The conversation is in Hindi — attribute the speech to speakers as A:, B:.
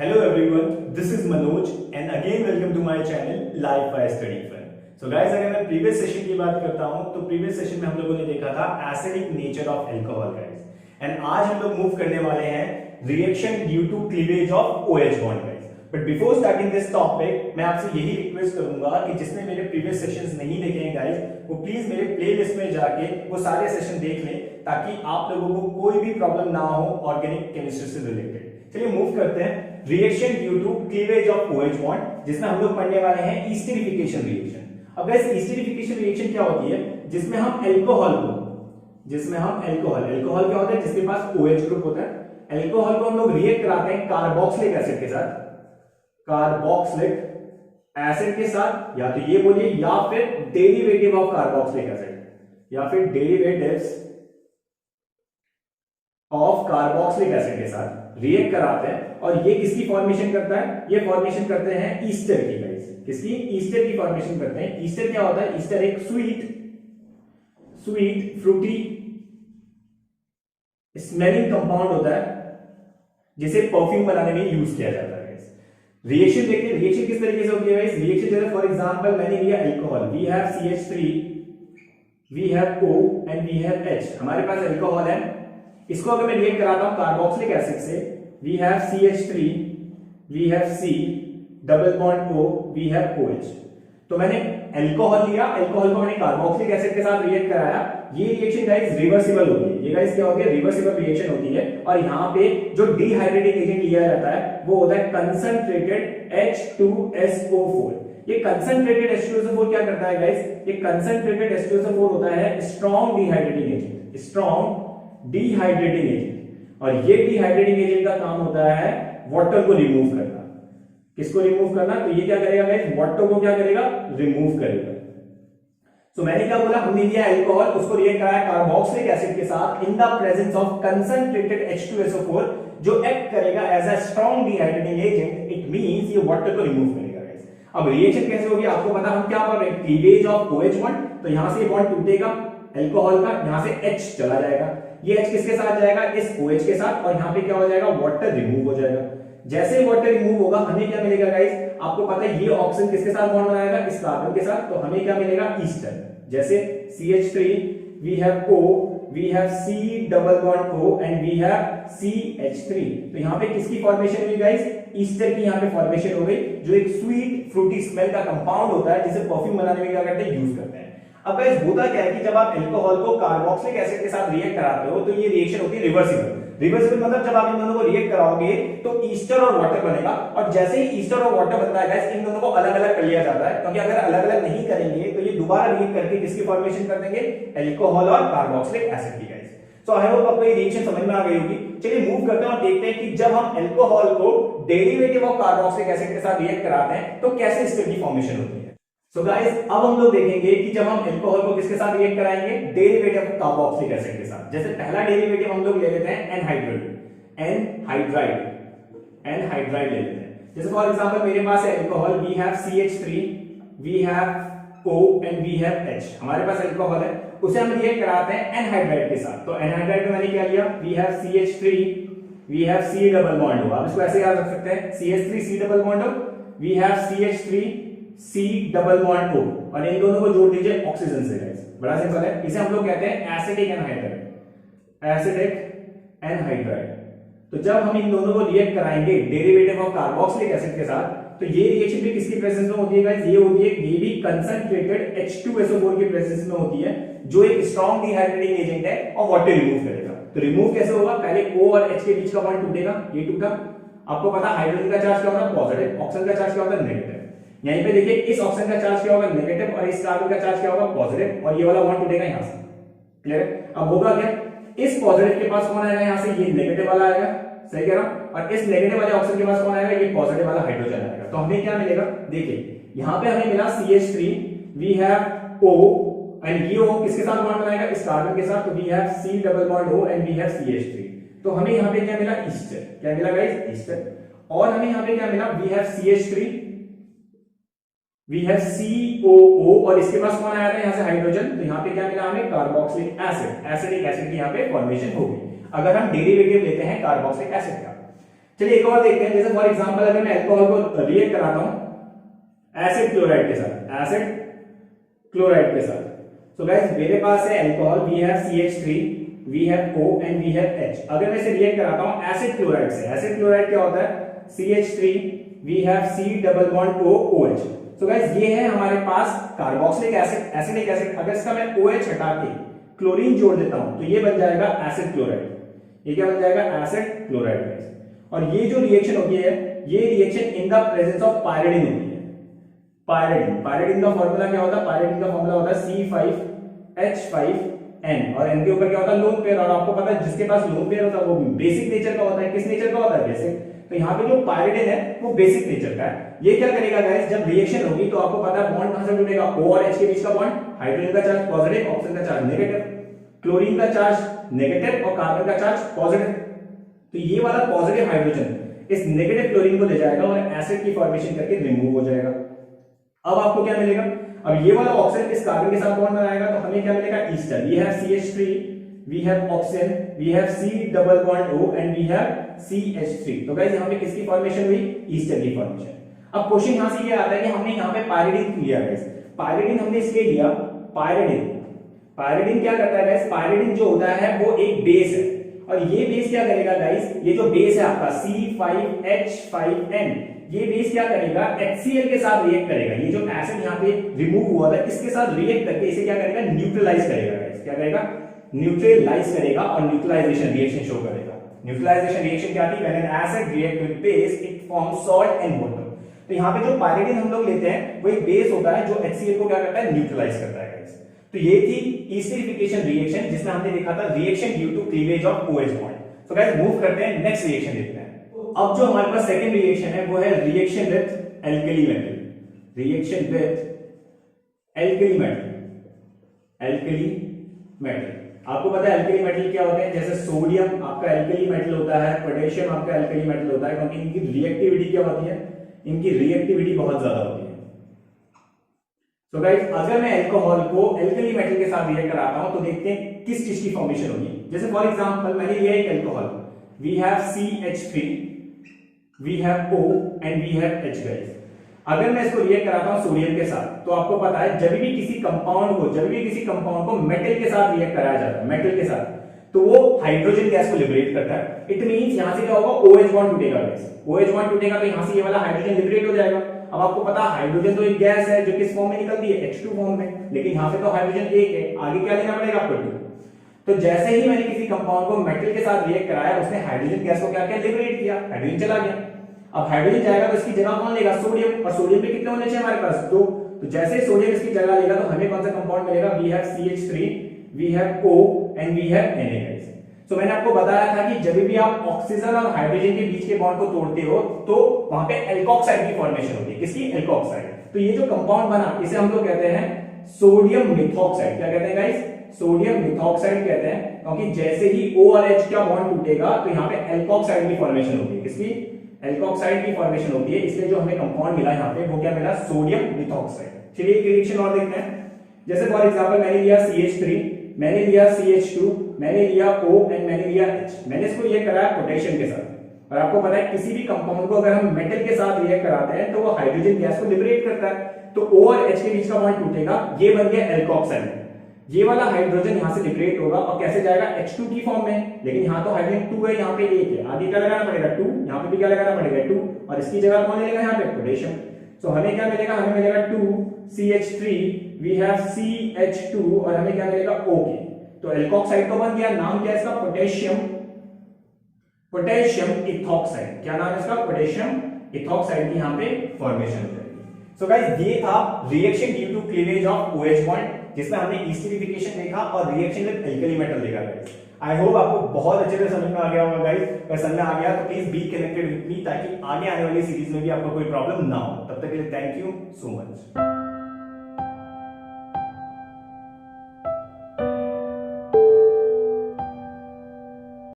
A: Hello everyone, this is Manoj and again welcome to my channel Life by Study Fun. So guys, अगर मैं प्रीवियस सेशन की बात करता हूं तो प्रीवियस सेशन में हम लोगों ने देखा था acidic nature of alcohol guys and आज हम लोग मूव करने वाले हैं reaction due to cleavage of OH bond guys. But before starting this topic मैं आपसे यही रिक्वेस्ट करूंगा कि जिसने मेरे प्रीवियस सेशंस नहीं देखे हैं गाइस वो प्लीज मेरे प्लेलिस्ट में जाके वो सारे सेशन देख लें ताकि आप लोगों को कोई भी प्रॉब्लम ना हो ऑर्गेनिक केमिस्ट्री से रिलेटेड. चलिए मूव करते हैं. Reaction due to cleavage of OH bond जिसमें हम लोग पढ़ने वाले हैं ईस्टरिफिकेशन रिएक्शन. अब गाइस ईस्टरिफिकेशन रिएक्शन क्या होती है जिसमें हम अल्कोहल क्या होता है जिसके पास OH ग्रुप होता है. अल्कोहल को हम लोग रिएक्ट कराते हैं कार्बोक्सिलिक एसिड के साथ, कार्बोक्सिलिक एसिड के साथ, या तो ये बोलिए या फिर डेरिवेटिव ऑफ कार्बोक्सिलिक एसिड या फिर डेरिवेटिव्स ऑफ कार्बोक्सिलिक एसिड के साथ रिएक्ट कराते हैं. और ये किसकी फॉर्मेशन करता है? ये फॉर्मेशन करते हैं ईस्टर की गाइस. किसकी? ईस्टर की फॉर्मेशन करते हैं. ईस्टर क्या होता है? ईस्टर एक स्वीट फ्रूटी स्मेलिंग कंपाउंड होता है जिसे परफ्यूम बनाने में यूज किया जाता है. रिएक्शन देखते हैं. रिएक्शन किस तरीके से होती है गाइस? रिएक्शन जैसे फॉर एग्जांपल मैंने लिया alcohol, we have CH3, we have O and we have H. हमारे पास अल्कोहल है. इसको अगर मैं रिएक्ट कराता हूं कार्बोक्सिलिक एसिड से, we have CH3, we have C double bond O, we have OH. तो मैंने अल्कोहल लिया, अल्कोहल को मैंने कार्बोक्सिलिक एसिड के साथ रिएक्ट कराया. ये रिएक्शन गाइस रिवर्सिबल होती है. ये गाइस क्या होती है? रिवर्सिबल रिएक्शन होती है. और यहां पे जो डिहाइड्रेटिंग एजेंट लिया जाता है वो होता है कंसंट्रेटेड H2SO4. ये कंसंट्रेटेड H2SO4 क्या करता है गाइस? ये कंसंट्रेटेड H2SO4 होता है strong dehydrating agent, strong dehydrating agent. और ये डिहाइड्रेटिंग एजेंट का काम होता है वाटर को रिमूव करना. किसको रिमूव करना? तो ये क्या करेगा गाइस? वाटर को क्या करेगा? रिमूव करेगा. तो मैंने क्या बोला? हमने लिया अल्कोहल, उसको रिएक्ट कराया कार्बोक्सिलिक एसिड के साथ in the presence of concentrated H2SO4 जो एक्ट करेगा as a strong dehydrating agent. It means ये वाटर को रिमूव करेगा गाइस. अब रिएक्शन कैसे होगी आपको पता. हम क्या कर रहे हैं? Cleavage of OH bond. तो यहां से ये बॉन्ड टूटेगा अल्कोहल का, यहां से H चला जाएगा. ये H किसके साथ जाएगा? इस OH के साथ. और यहां पे क्या हो जाएगा? वाटर रिमूव हो जाएगा. जैसे ही वाटर रिमूव होगा हमें क्या मिलेगा गाइस? आपको पता है ये ऑक्सीजन किसके साथ बॉन्ड बनाएगा? इस कार्बन के साथ. तो हमें क्या मिलेगा? ईस्टर. जैसे CH3, we have O, we have C double bond O and we have CH3. तो यहाँ पे किसकी फॉर्मेशन हुई गाइस? ईस्टर की यहाँ पे फॉर्मेशन हो गई जो एक स्वीट फ्रूटी स्मेल का कंपाउंड होता है जिसे परफ्यूम बनाने में क्या करते हैं? यूज करते हैं. अब गाइस होता क्या है कि जब आप अल्कोहल को कार्बोक्सिलिक एसिड के साथ रिएक्ट कराते हो तो ये रिएक्शन होती है रिवर्सिबल. रिवर्सिबल मतलब जब आप इन दोनों को रिएक्ट कराओगे तो ईस्टर और वाटर बनेगा. और जैसे ही ईस्टर और वाटर बनता है गाइस इन दोनों को अलग अलग कर लिया जाता है क्योंकि अगर अलग अलग नहीं करेंगे तो ये दोबारा रिएक्ट करके किसकी फॉर्मेशन कर देंगे? अल्कोहल और कार्बोक्सिलिक एसिड की गाइस. सो आई होप आपको ये रिएक्शन समझ में आ गई होगी. चलिए मूव करते हैं और देखते हैं कि जब हम अल्कोहल को डेरिवेटिव ऑफ कार्बोक्सिलिक एसिड के साथ रिएक्ट कराते हैं तो कैसे स्टेट की फॉर्मेशन होती है. सो गाइस अब हम लोग देखेंगे कि जब हम अल्कोहल को किसके साथ रिएक्ट कराएंगे? डेरिवेटिव ऑफ कार्बोक्सिलिक एसिड के साथ. जैसे पहला डेरिवेटिव हम लोग ले लेते हैं एनहाइड्राइड ले लेते हैं. जैसे फॉर एग्जांपल मेरे पास है alcohol, we have CH3, we have O and we have H. हमारे पास अल्कोहल है, उसे हम रिएक्ट कराते हैं एनहाइड्राइड के साथ. तो एनहाइड्राइड में मैंने क्या लिया? We have CH3, we have C double bond O. आप इसको ऐसे याद रख सकते हैं CH3 C double bond O, we have CH3 C double bond O. और इन दोनों को जोड़ दीजिए ऑक्सीजन से गाइस. बड़ा सिंपल है. इसे हम लोग कहते हैं एसिडिक एनहाइड्राइड. तो जब हम इन दोनों को रिएक्ट कराएंगे डेरिवेटिव ऑफ कार्बोक्सिलिक एसिड के साथ तो ये रिएक्शन भी किसकी प्रेजेंस में होती है गाइस? ये होती है, ये भी कंसंट्रेटेड H2SO4 की प्रेजेंस में होती है जो एक स्ट्रॉन्ग डिहाइड्रेटिंग एजेंट है और वाटर रिमूव करेगा. तो रिमूव कैसे होगा? पहले O और H के बीच का बॉन्ड टूटेगा. ये टूटा. आपको पता हाइड्रोजन का चार्ज क्या होता है? पॉजिटिव. ऑक्सीजन का चार्ज क्या होता है? नेगेटिव. यहीं पे देखिए इस ऑक्सीजन का चार्ज क्या होगा? नेगेटिव. और इस कार्बन का चार्ज क्या होगा? पॉजिटिव. और ये वाला बॉन्ड टूटेगा यहां से. क्लियर है? अब होगा क्या? इस पॉजिटिव के पास कौन आएगा? यहां से ये नेगेटिव वाला आएगा. सही कह रहा हूं. और इस नेगेटिव वाले ऑक्सीजन के पास कौन आएगा? ये पॉजिटिव वाला हाइड्रोजन आएगा. तो हमें क्या मिलेगा? देखिए यहां पे हमें मिला CH3, we have O and ये O किसके साथ बॉन्ड बनाएगा? इस कार्बन के साथ. तो we have C double bond O and we have CH3. तो हमें यहां पे क्या मिला? ईस्टर. क्या मिला गाइस? ईस्टर. और हमें यहां पे क्या मिला? We have CH3, we have COO. और इसके पास कौन आया था? यहां से हाइड्रोजन. तो यहां पे क्या मिला हमें? Carboxylic acid. एसिडिक एसिड की यहां पे फॉर्मेशन हो गई अगर हम डेरिवेटिव लेते हैं कार्बोक्सिलिक एसिड का. चलिए एक और देखते हैं, जैसे फॉर एग्जांपल अगर मैं अल्कोहल को रिएक्ट कराता हूं एसिड क्लोराइड के साथ, एसिड क्लोराइड के साथ, सो गाइस मेरे पास है alcohol, we have CH3, we have O and we have H। अगर मैं इसे रिएक्ट कराता हूं एसिड क्लोराइड से, एसिड क्लोराइड क्या होता है, CH3, we have C double bond O OH। So guys ये है हमारे पास कार्बोक्सिलिक एसिड, एसिडिक एसिड। अगर इसका मैं OH हटा के क्लोरीन जोड़ देता हूं तो ये बन जाएगा एसिड क्लोराइड। ये क्या बन जाएगा, एसिड क्लोराइड। और ये जो रिएक्शन होती है, ये reaction in the presence of pyridine होती है। पायरिडिन, पायरिडिन का फार्मूला क्या होता है, पायरिडिन का फार्मूला होता है C5H5N और N के ऊपर क्या होता है, लोन पेयर। और आपको पता है जिसके पास लोन पेयर होता है वो बेसिक नेचर का होता है। किस नेचर का होता है, बेसिक। तो यहाँ पे जो पायरिडिन है वो बेसिक नेचर का है। ये क्या करेगा गाइस, जब रिएक्शन होगी तो आपको पता है बॉन्ड कहां से जुड़ेगा, O और H के बीच का बॉन्ड, हाइड्रोजन का चार्ज पॉजिटिव, ऑक्सीजन का चार्ज नेगेटिव, क्लोरीन का चार्ज नेगेटिव और कार्बन का चार्ज पॉजिटिव। तो ये वाला पॉजिटिव हाइड्रोजन इस नेगेटिव क्लोरीन को ले जाएगा और एसिड की फॉर्मेशन करके रिमूव हो जाएगा। अब आपको क्या मिलेगा, अब ये वाला ऑक्सीजन इस कार्बन के साथ बॉन्ड बनाएगा तो हमें क्या मिलेगा, ester. We have CH3, we have oxygen, we have C double bond O and we have CH3। तो गाइस यहां पे किसकी फॉर्मेशन हुई, ईस्टर की फॉर्मेशन। अब क्वेश्चन यहां से ये आता है कि हमने यहां पे पायरिडिन लिया गाइस, पायरिडिन हमने इसलिए लिया, पायरिडिन, पायरिडिन क्या करता है गाइस, पायरिडिन जो होता है वो एक बेस है और ये बेस क्या करेगा गाइस, ये जो बेस है आपका C5H5N, ये बेस क्या करेगा, HCl के साथ रिएक्ट करेगा। ये जो एसिड यहाँ पे रिमूव हुआ था इसके साथ रिएक्ट करके इसे क्या करेगा, न्यूट्रलाइज करेगा गाइस। क्या करेगा, न्यूट्रलाइज करेगा और न्यूट्रलाइजेशन रिएक्शन शो करेगा। न्यूट्रलाइजेशन रिएक्शन क्या थी, when an acid react with base it forms salt and water. तो यहाँ पे जो पायरिडिन हम लोग लेते हैं वो एक बेस होता है जो HCl को क्या करता है, न्यूट्रलाइज करता है गाइस। तो ये थी ईस्टरिफिकेशन रिएक्शन जिसमें हमने देखा था reaction due to cleavage of OH bond. So guys move करते हैं नेक्स्ट रिएक्शन देखते हैं। अब जो हमारे पास सेकंड रिएक्शन है वो है reaction with alkali metal, reaction with alkali metal, alkali metal. आपको पता है एल्कली मेटल क्या होते हैं, जैसे सोडियम आपका एल्कली मेटल होता है, पोटेशियम आपका एल्कली मेटल होता है, क्योंकि इनकी रिएक्टिविटी क्या होती है, इनकी रिएक्टिविटी बहुत ज्यादा होती है। तो गाइस अगर मैं अल्कोहल को एल्कली मेटल के साथ रिएक्ट कराता हूं तो देखते हैं किस चीज की फॉर्मेशन होगी। जैसे फॉर एग्जांपल मैंने लिया एक alcohol, we have CH3, we have O and we have H guys. अगर मैं इसको रिएक्ट कराता हूं सोडियम के साथ तो आपको पता है जब भी किसी कंपाउंड को मेटल के साथ रिएक्ट कराया जाता है, मेटल के साथ, तो वो हाइड्रोजन गैस को लिबरेट करता है। इट मींस यहां से क्या होगा, OH बॉन्ड टूटेगा गाइस। OH बॉन्ड टूटेगा तो यहां से ये वाला हाइड्रोजन लिबरेट हो जाएगा। अब आपको पता है हाइड्रोजन तो एक गैस है जो किस फॉर्म में निकलती है, H2 फॉर्म में, लेकिन यहां पे तो हाइड्रोजन एक है, आगे क्या लेना पड़ेगा आपको 2। तो जैसे ही मैंने किसी कंपाउंड को मेटल के साथ रिएक्ट कराया उसने हाइड्रोजन गैस को क्या किया, लिबरेट किया, हाइड्रोजन चला गया। अब हाइड्रोजन जाएगा तो इसकी जगह कौन लेगा, सोडियम। और सोडियम पे कितने होने चाहिए हमारे पास, 2। तो जैसे ही सोडियम इसकी जगह लेगा तो हमें कौन सा कंपाउंड मिलेगा, we have CH3, we have O and we have Na guys. तो मैंने आपको बताया था कि जब भी आप ऑक्सीजन और हाइड्रोजन के बीच के बॉन्ड को तोड़ते हो तो वहां पे एल्कोक्साइड की फॉर्मेशन होती है। किसकी, एल्कोक्साइड। तो ये जो कंपाउंड बना इसे हम लोग कहते हैं सोडियम मिथॉक्साइड। क्या कहते हैं गाइस, सोडियम मिथॉक्साइड कहते हैं, क्योंकि जैसे ही O और H का बॉन्ड टूटेगा तो यहाँ पे एल्कोक्साइड की फॉर्मेशन होती है। किसकी, एल्कोक्साइड की फॉर्मेशन होती है। इसलिए जो हमें कंपाउंड मिला यहाँ पे वो क्या मिला, सोडियम मिथॉक्साइड। चलिए एक रिएक्शन और देखते हैं। जैसे फॉर एग्जांपल मैंने लिया CH3, मैंने लिया CH2, मैंने लिया O एंड मैंने लिया H। मैंने इसको रिएक्ट कराया पोटेशियम के साथ। और आपको पता है किसी भी कंपाउंड को अगर हम मेटल के साथ रिएक्ट कराते हैं तो वो हाइड्रोजन गैस को लिबरेट करता है। तो O और H के बीच का बॉन्ड टूटेगा, ये बन गया एल्कोक्साइड। ये वाला हाइड्रोजन यहां से लिबरेट होगा और कैसे जाएगा, H2 की फॉर्म में। लेकिन यहां तो हाइड्रोजन 2 है, यहां पे 1 है, आगे क्या लगाना पड़ेगा 2, यहां पे भी क्या लगाना पड़ेगा 2, और इसकी जगह कौन लेगा यहां पे, पोटेशियम। तो हमें क्या मिलेगा, हमें मिलेगा 2CH3, वी हैव CH2 और हमें क्या मिलेगा OK। तो एल्कोक्साइड तो बन गया, नाम क्या है इसका, पोटेशियम, पोटेशियम इथॉक्साइड। क्या नाम है इसका, पोटेशियम इथॉक्साइड की यहां पे फॉर्मेशन हो जाएगी। सो गाइस ये था reaction due to cleavage of OH bond जिसमें हमने ईस्टरिफिकेशन देखा और रिएक्शन विद एल्कली मेटल देखा गाइस। आई होप आपको बहुत अच्छे से समझ में आ गया होगा गाइस। अगर समझ में आ गया तो please be connected with me ताकि आगे आने वाली सीरीज में भी आपको कोई प्रॉब्लम ना हो। तब तक के लिए थैंक यू सो मच।